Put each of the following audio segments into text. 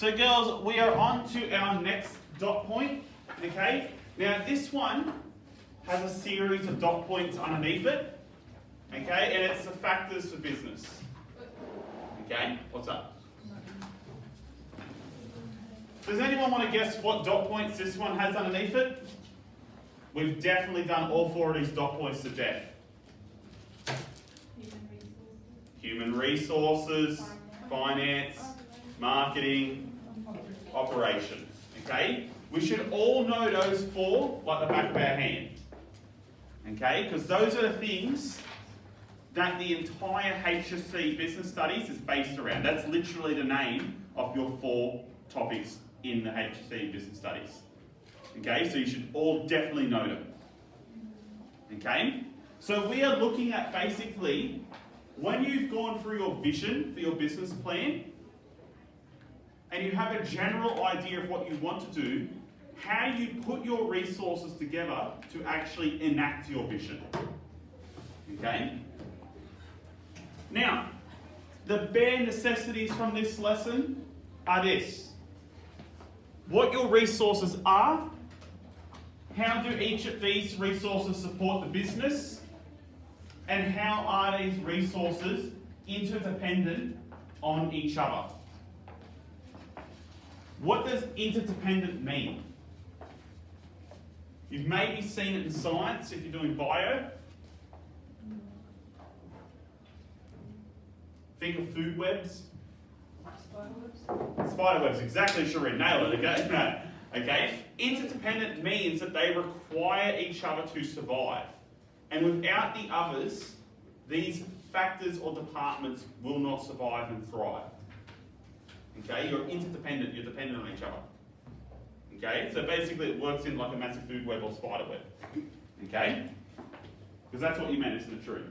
So girls, we are on to our next dot point, okay? Now this one has a series of dot points underneath it, okay? And it's the factors for business. Okay, what's up? Does anyone want to guess what dot points this one has underneath it? We've definitely done all four of these dot points to death. Human resources, finance, marketing, operations. Okay? We should all know those four like the back of our hand. Okay? Because those are the things that the entire HSC Business Studies is based around. That's literally the name of your four topics in the HSC Business Studies. Okay? So you should all definitely know them. Okay? So we are looking at basically when you've gone through your vision for your business plan and you have a general idea of what you want to do, how do you put your resources together to actually enact your vision? Okay? Now, the bare necessities from this lesson are this. What your resources are, how do each of these resources support the business, and how are these resources interdependent on each other? What does interdependent mean? You've maybe seen it in science if you're doing bio. Think of food webs. Spider webs, exactly, Shireen, nailed it, okay? No. Okay? Interdependent means that they require each other to survive. And without the others, these factors or departments will not survive and thrive. Okay? You're interdependent, you're dependent on each other. Okay? So basically it works in like a massive food web or spider web. Okay? Because that's what you meant, isn't it true?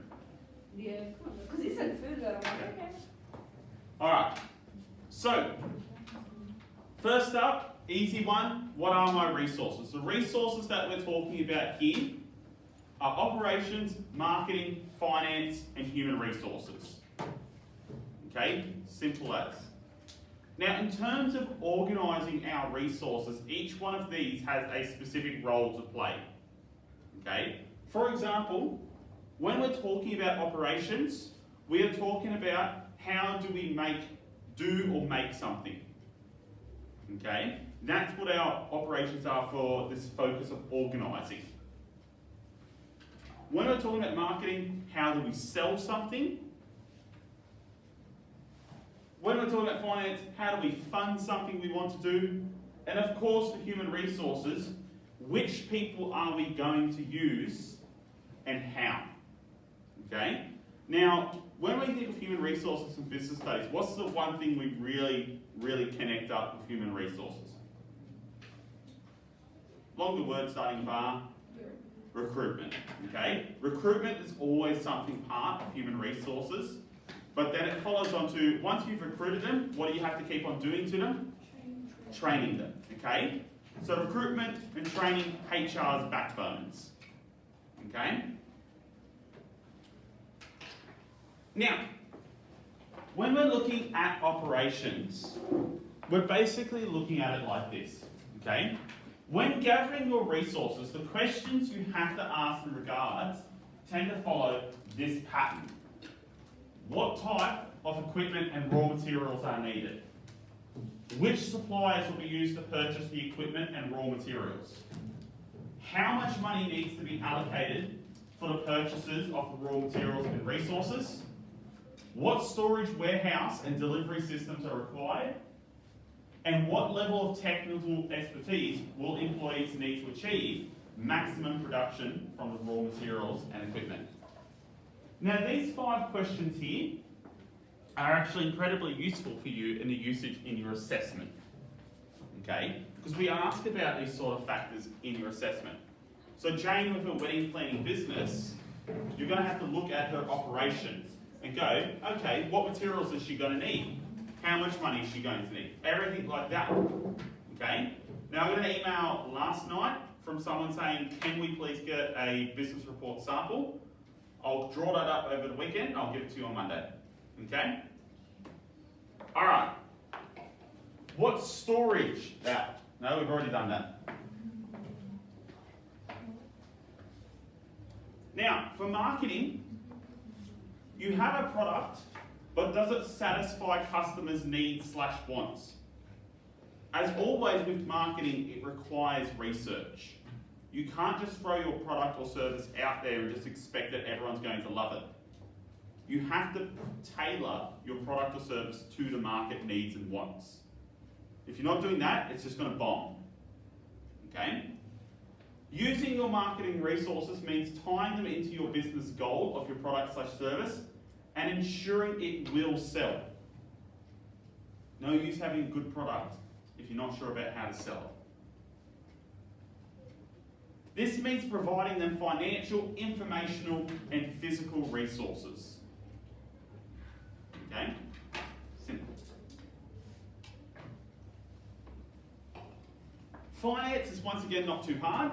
Yeah, because he said food web, I'm like, okay. Alright. So, first up, easy one, what are my resources? The resources that we're talking about here are operations, marketing, finance, and human resources. Okay, simple as. Now, in terms of organising our resources, each one of these has a specific role to play. Okay, for example, when we're talking about operations, we are talking about how do we do or make something. Okay, that's what our operations are for this focus of organising. When we're talking about marketing, how do we sell something? When we're talking about finance, how do we fund something we want to do? And of course, for human resources, which people are we going to use and how? Okay? Now, when we think of human resources and business studies, what's the one thing we really, really connect up with human resources? Longer word starting with R. Recruitment. Okay? Recruitment is always something part of human resources, but then it follows on to, once you've recruited them, what do you have to keep on doing to them? Training them. Okay? So recruitment and training, HR's backbones. Okay? Now, when we're looking at operations, we're basically looking at it like this. Okay? When gathering your resources, the questions you have to ask in regards tend to follow this pattern. What type of equipment and raw materials are needed? Which suppliers will be used to purchase the equipment and raw materials? How much money needs to be allocated for the purchases of the raw materials and resources? What storage, warehouse and delivery systems are required? And what level of technical expertise will employees need to achieve maximum production from the raw materials and equipment? Now, these 5 questions here are actually incredibly useful for you in the usage in your assessment. Okay? Because we ask about these sort of factors in your assessment. So Jane, with her wedding planning business, you're going to have to look at her operations and go, okay, what materials is she going to need? How much money is she going to need? Everything like that. Okay? Now, I got an email last night from someone saying, can we please get a business report sample? I'll draw that up over the weekend. I'll give it to you on Monday. Okay? All right. What's storage? No, we've already done that. Now, for marketing, you have a product, but does it satisfy customers' needs/wants? As always with marketing, it requires research. You can't just throw your product or service out there and just expect that everyone's going to love it. You have to tailor your product or service to the market needs and wants. If you're not doing that, it's just going to bomb. Okay? Using your marketing resources means tying them into your business goal of your product/service and ensuring it will sell. No use having a good product if you're not sure about how to sell it. This means providing them financial, informational, and physical resources. Okay? Simple. Finance is once again not too hard.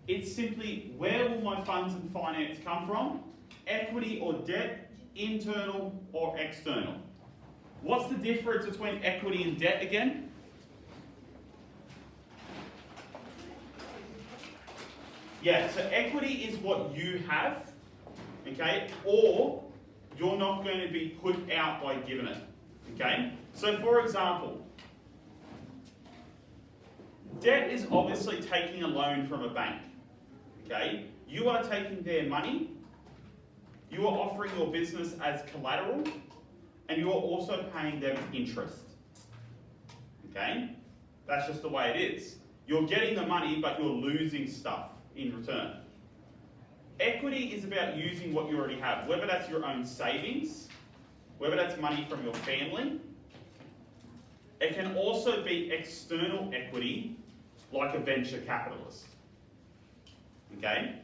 It's simply, where will my funds and finance come from? Equity or debt, internal or external. What's the difference between equity and debt again? Yeah, so equity is what you have, okay, or you're not going to be put out by giving it, okay? So for example, debt is obviously taking a loan from a bank, okay? You are taking their money, you are offering your business as collateral, and you are also paying them interest, okay? That's just the way it is. You're getting the money, but you're losing stuff in return. Equity is about using what you already have, whether that's your own savings, whether that's money from your family. It can also be external equity, like a venture capitalist. Okay?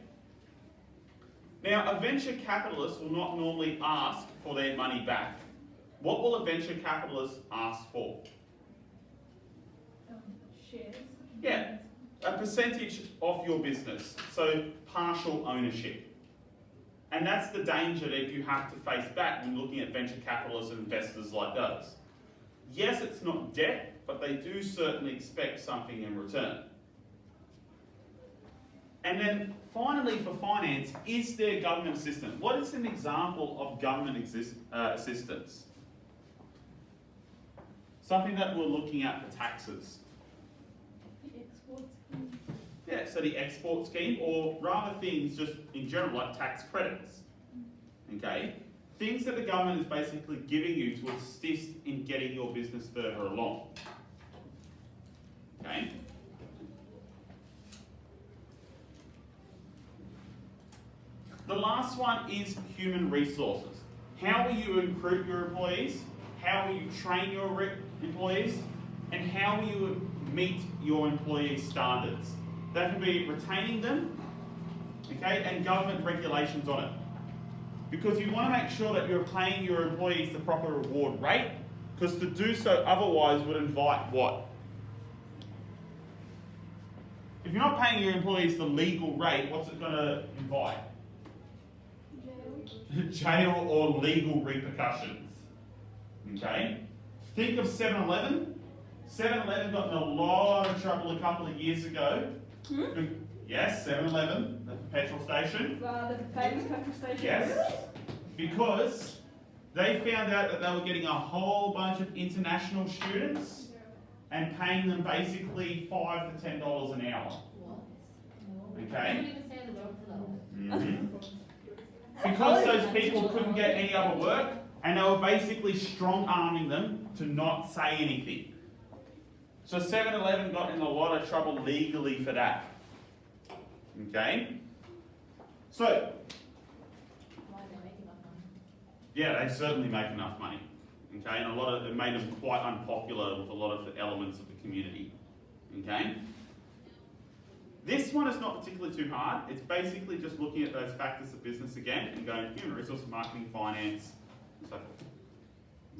Now, a venture capitalist will not normally ask for their money back. What will a venture capitalist ask for? Shares. Yeah, a percentage of your business, so partial ownership. And that's the danger that you have to face back when looking at venture capitalists and investors like those. Yes, it's not debt, but they do certainly expect something in return. And then finally for finance, is there government assistance? What is an example of government assistance? Something that we're looking at for taxes. The export scheme. Yeah, so the export scheme, or rather things just in general like tax credits. Okay? Things that the government is basically giving you to assist in getting your business further along. Okay? The last one is human resources. How will you recruit your employees? How will you train your employees? And how will you meet your employees' standards? That can be retaining them, okay, and government regulations on it. Because you want to make sure that you're paying your employees the proper reward rate, because to do so otherwise would invite what? If you're not paying your employees the legal rate, what's it going to invite? Jail or legal repercussions. Okay? Think of 7-Eleven. 7-Eleven got in a lot of trouble a couple of years ago. Yes, 7-Eleven, the petrol station. The famous petrol station. Yes. Really? Because they found out that they were getting a whole bunch of international students and paying them basically $5 to $10 an hour. What? Okay? I don't even say the word flow. Mm-hmm. Because those people couldn't get any other work, and they were basically strong-arming them to not say anything. So 7-Eleven got in a lot of trouble legally for that. Okay? So, Why are they making enough money? yeah, they certainly make enough money. Okay? And it made them quite unpopular with a lot of the elements of the community. Okay? This one is not particularly too hard. It's basically just looking at those factors of business again and going human resources, marketing, finance, and so forth.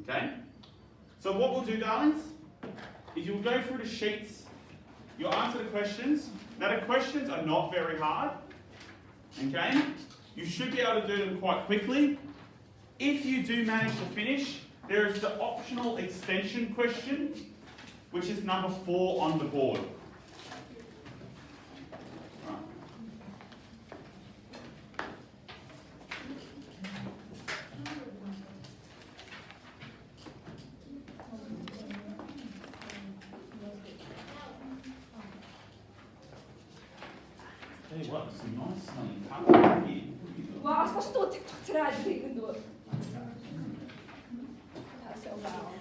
Okay? So what we'll do, darlings, is you'll go through the sheets, you'll answer the questions. Now the questions are not very hard. Okay? You should be able to do them quite quickly. If you do manage to finish, there is the optional extension question, which which is number 4 on the board. Right. Tell you what, some nice smelling colour here. 와, 사실 또 틱톡 들어야 돼, 근데. 다시 오봐.